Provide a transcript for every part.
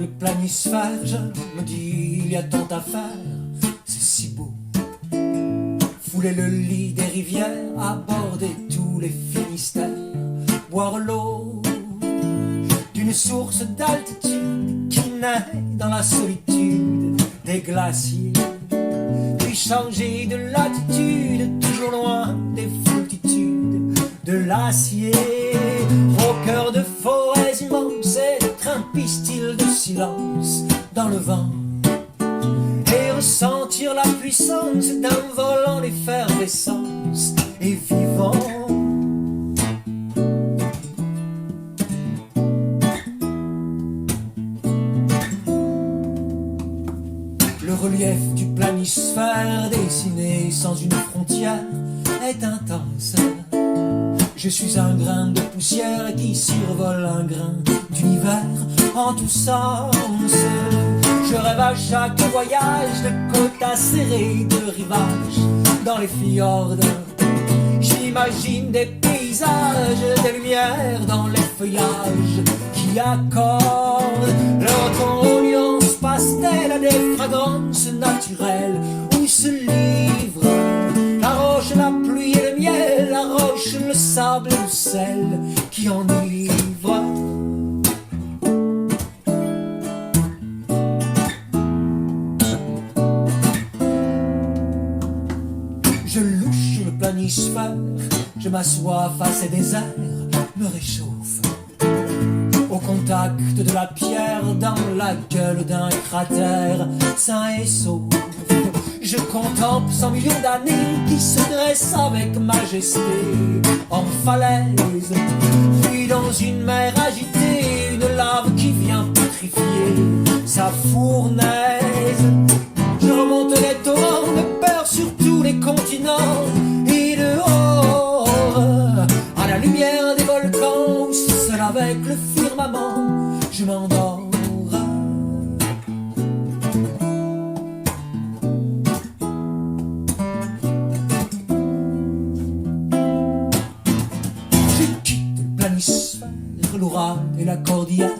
le planisphère, je me dis il y a tant à faire, c'est si beau. Fouler le lit des rivières, aborder tous les Finistères, boire l'eau d'une source d'altitude qui naît dans la solitude des glaciers, puis changer de latitude, toujours loin des foultitudes de l'acier. Au cœur de forêts immenses, être un pistil de silence dans le vent, et ressentir la puissance d'un vol en effervescence et vivant. Le relief du planisphère, dessiné sans une frontière, est intense. Je suis un grain de poussière qui survole un grain d'univers en tous sens. Je rêve à chaque voyage de côte acérée, de rivage dans les fjords. J'imagine des paysages, des lumières dans les feuillages qui accordent leur ton aux nuances pastel à des fragrances naturelles où se livrent la roche, la pluie et le miel, la roche, le sable et le sel qui enivrent. Je louche le planisphère, je m'assois face à des airs, me réchauffe au contact de la pierre dans la gueule d'un cratère sain et sauf. Je contemple 100 millions d'années qui se dressent avec majesté en falaise, puis dans une mer agitée, une lave qui vient pétrifier sa fournaise. Je remonte les torrents de peur sur tous les continents, et dehors, à la lumière des volcans, seul avec le firmament, je m'endors. L'Oura et la cordillère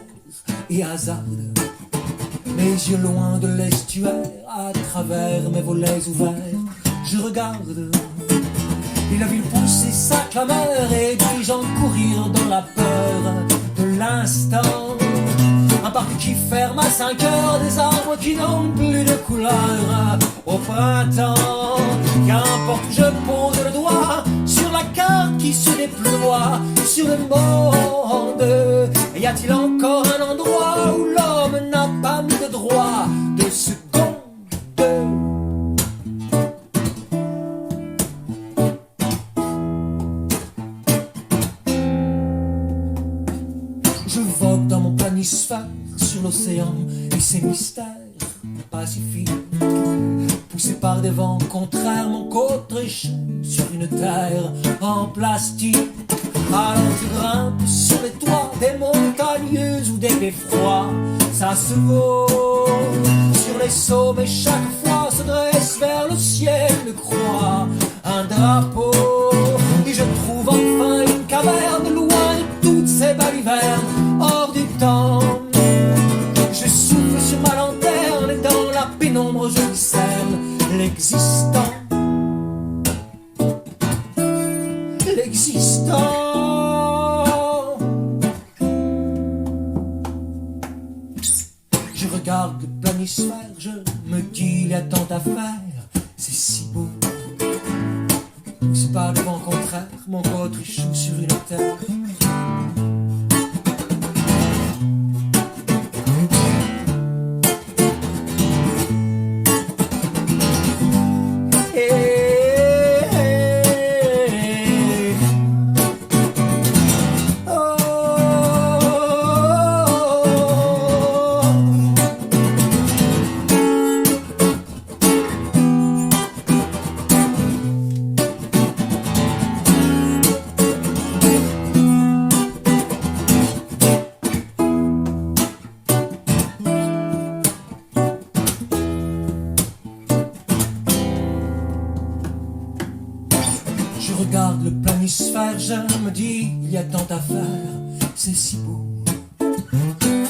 et hasarde mes yeux loin de l'estuaire, à travers mes volets ouverts, je regarde et la ville pousser sa clameur, et puis j'en courir dans la peur de l'instant. Un parc qui ferme à 5 heures, des arbres qui n'ont plus de couleur au printemps. Qu'importe où je pose le doigt sur la carte qui se déploie sur le monde, y a-t-il encore un endroit où l'homme n'a pas mis de droit de seconde? Je vogue dans mon planisphère sur l'océan et ses mystères pacifiques, poussé par des vents contraires, mon côte échoue sur une terre en plastique. Alors tu grimpes sur les toits des montagneuses ou des beffrois, ça se vaut sur les sommets, chaque fois se dresse vers le ciel une croix, un drapeau, et je trouve enfin une caverne loin de toutes ces balivernes hors du temps. Je souffle sur ma lanterne et dans la pénombre je discerne l'existant. L'existant. Je regarde le planisphère, je me dis il y a tant à faire, c'est si beau. C'est pas le vent contraire, mon côte échoue sur une terre. Je regarde le planisphère, je me dis il y a tant à faire, c'est si beau.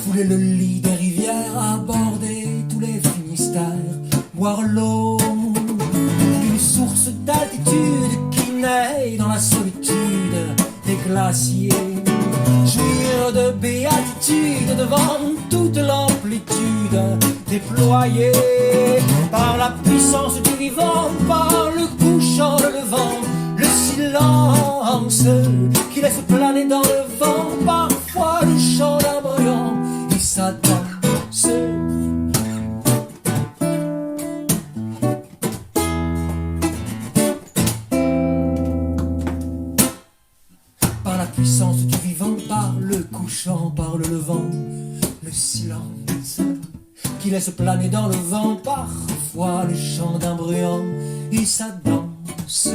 Fouler le lit des rivières, boire l'eau d'une source d'altitude qui naît dans la solitude des glaciers. Jouir de béatitude devant toute l'amplitude déployée par la puissance du vivant, par le couchant, le levant, le silence qui laisse planer dans le vent parfois le chant d'un bruyant et sa danse. Par la puissance du vivant, par le couchant, par le levant, le silence qui laisse planer dans le vent parfois le chant d'un bruyant et sa danse.